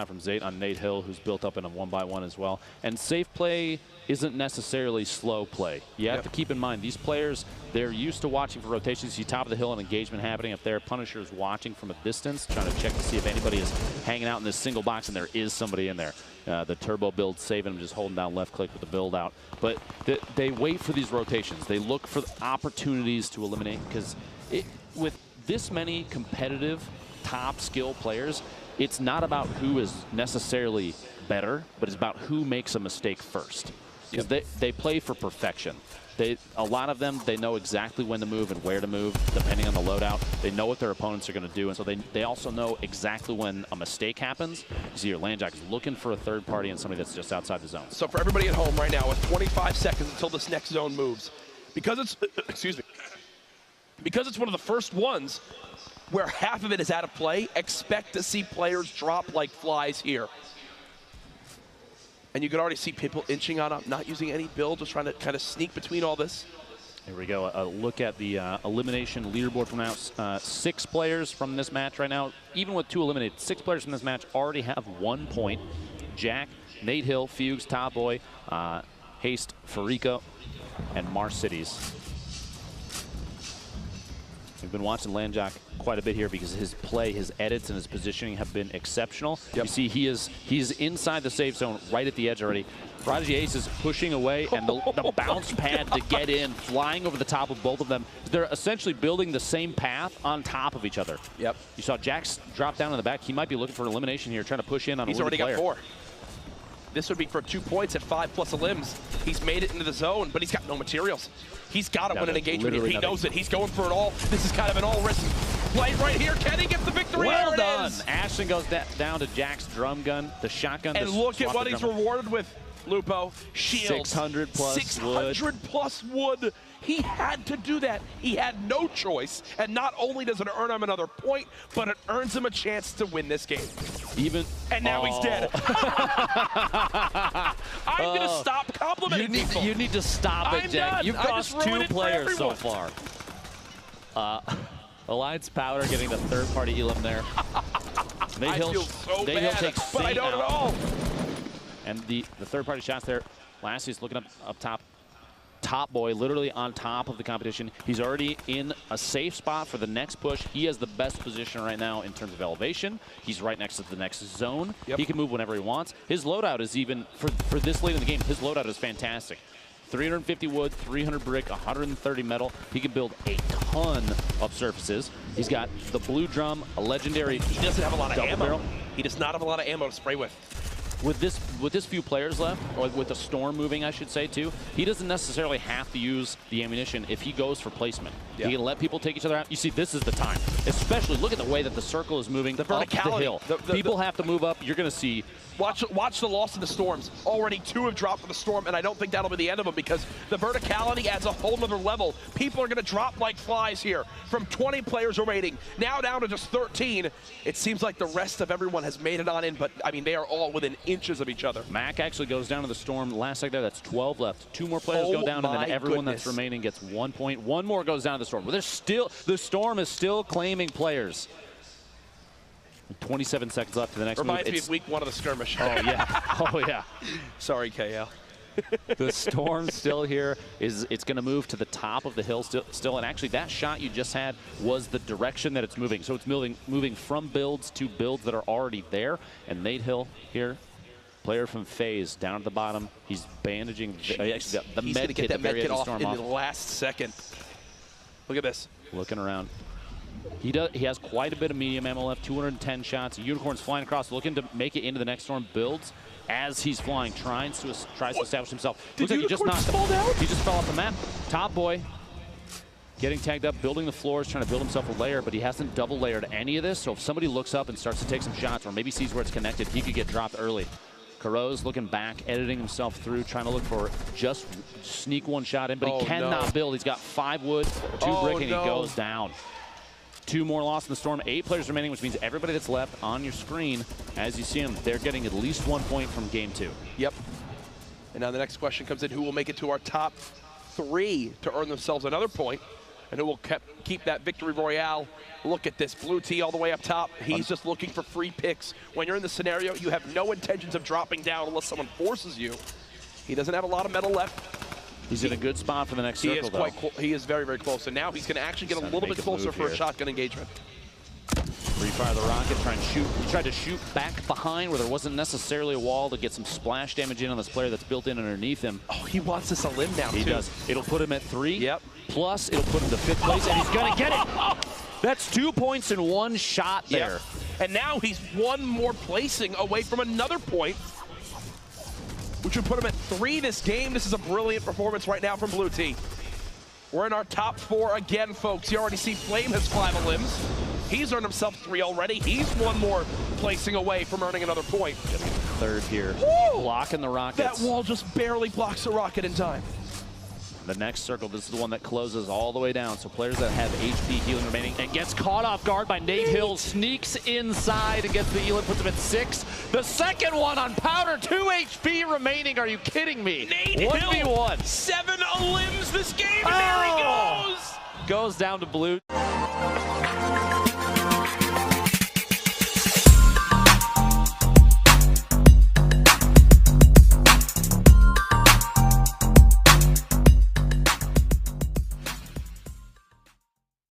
shot from Zayt on Nate Hill, who's built up in a 1-by-1 as well. And safe play isn't necessarily slow play. You have to keep in mind, these players, they're used to watching for rotations. You see top of the hill and engagement happening up there. Punisher is watching from a distance, trying to check to see if anybody is hanging out in this single box, and there is somebody in there. The turbo build saving him, just holding down left click with the build out. But they wait for these rotations. They look for opportunities to eliminate, because with this many competitive top skill players, it's not about who is necessarily better, but it's about who makes a mistake first. Because they play for perfection. A lot of them, they know exactly when to move and where to move, depending on the loadout. They know what their opponents are going to do, and so they also know exactly when a mistake happens. You see your Landjack is looking for a third party and somebody that's just outside the zone. So for everybody at home right now, with 25 seconds until this next zone moves, because it's, excuse me, because it's one of the first ones where half of it is out of play, expect to see players drop like flies here. And you can already see people inching on up, not using any build, just trying to kind of sneak between all this. Here we go. A look at the elimination leaderboard from now. 6 players from this match right now. Even with 2 eliminated, 6 players from this match already have 1 point. Jack, Nate Hill, Fugues, Top Boy, Haste, Farika, and Mars Cities. We've been watching Landjack quite a bit here because his play, his edits, and his positioning have been exceptional. You see he's inside the safe zone right at the edge already. Prodigy Ace is pushing away, and the bounce pad to get in, flying over the top of both of them. They're essentially building the same path on top of each other. You saw Jax drop down in the back. He might be looking for an elimination here, trying to push in on a He's already got 4. This would be for 2 points at 5+ elims. He's made it into the zone, but he's got no materials. He's got to win an engagement here. He knows it. He's going for it all. This is kind of an all-risk play right here. Can he get the victory? Well done. Ashton goes down to Jack's drum gun, the shotgun. And look at what he's rewarded with, Lupo. Shields. 600 plus 600 plus wood. He had to do that. He had no choice. And not only does it earn him another point, but it earns him a chance to win this game. And now he's dead. I'm going to stop complimenting people. You need to stop it, Jack. You've lost 2 players so far. Alliance Powder getting the third-party elim there. I feel so bad, but I don't at all. And the third-party shots there. Lassie's looking up top. Top Boy literally on top of the competition. He's already in a safe spot for the next push. He has the best position right now in terms of elevation. He's right next to the next zone. He can move whenever he wants. His loadout is even, for this late in the game, his loadout is fantastic. 350 wood, 300 brick, 130 metal. He can build a ton of surfaces. He's got the blue drum, a legendary. He doesn't have a lot of ammo. Barrel. He does not have a lot of ammo to spray with. With this few players left, or with the storm moving, I should say, too, he doesn't necessarily have to use the ammunition if he goes for placement. He can let people take each other out. You see, this is the time. Especially, look at the way that the circle is moving up the hill. People have to move up. You're going to see... Watch the loss of the storms. Already 2 have dropped for the storm, and I don't think that'll be the end of them because the verticality adds a whole nother level. People are going to drop like flies here. From 20 players remaining, now down to just 13. It seems like the rest of everyone has made it on in, but I mean, they are all within inches of each other. Mac actually goes down to the storm. Last second there, that's 12 left. 2 more players go down, and then everyone that's remaining gets 1 point. 1 more goes down to the storm. Well, the storm is still claiming players. 27 seconds left to the next move. Reminds me of week 1 of the skirmish. Oh, yeah. Oh, yeah. Sorry, KL. The storm still here. It's going to move to the top of the hill still. And actually, that shot you just had was the direction that it's moving. So it's moving from builds to builds that are already there. And Nate Hill here, player from FaZe, down at the bottom. He's bandaging. Actually, the med kit, that med kit off in the last second. Look at this. Looking around. He has quite a bit of medium ammo left, 210 shots. Unicorn's flying across, looking to make it into the next storm. Builds as he's flying, tries to establish himself. Did Looks like he just knocked fall down? He just fell off the map. Top Boy getting tagged up, building the floors, trying to build himself a layer, but he hasn't double layered any of this. So if somebody looks up and starts to take some shots, or maybe sees where it's connected, he could get dropped early. Caro's looking back, editing himself through, trying to look for just sneak 1 shot in, but he cannot build. He's got 5 wood, 2 brick, and he goes down. 2 more lost in the storm. 8 players remaining, which means everybody that's left on your screen, as you see them, they're getting at least 1 point from game 2. Yep. And now the next question comes in: who will make it to our top 3 to earn themselves another point? and who will keep that victory royale. Look at this, blue T all the way up top. He's just looking for free picks. When you're in the scenario, you have no intentions of dropping down unless someone forces you. He doesn't have a lot of metal left. He's in a good spot for the next circle, though. He is very, very close. And now he's going to actually get a little bit closer for a shotgun engagement. Refire the rocket, try and shoot. He tried to shoot back behind where there wasn't necessarily a wall to get some splash damage in on this player that's built in underneath him. Oh, he wants this a limb now, He too. does. It'll put him at 3. Yep. Plus, it'll put him to 5th place, and he's going to get it. That's 2 points in one shot there. Yep. And now he's one more placing away from another point, which would put him at 3 this game. This is a brilliant performance right now from Blue T. We're in our top 4 again, folks. You already see Flame has 5 limbs. He's earned himself 3 already. He's one more placing away from earning another point. 3rd here. Woo! Blocking the rockets. That wall just barely blocks the rocket in time. The next circle, this is the one that closes all the way down. So players that have HP healing remaining, and gets caught off guard by Nate Hill, sneaks inside and gets the healing, puts him at 6. The second one on Powder, 2 HP remaining. Are you kidding me? Nate 1v1. Hill, 7 limbs this game, and there he goes! Goes down to blue.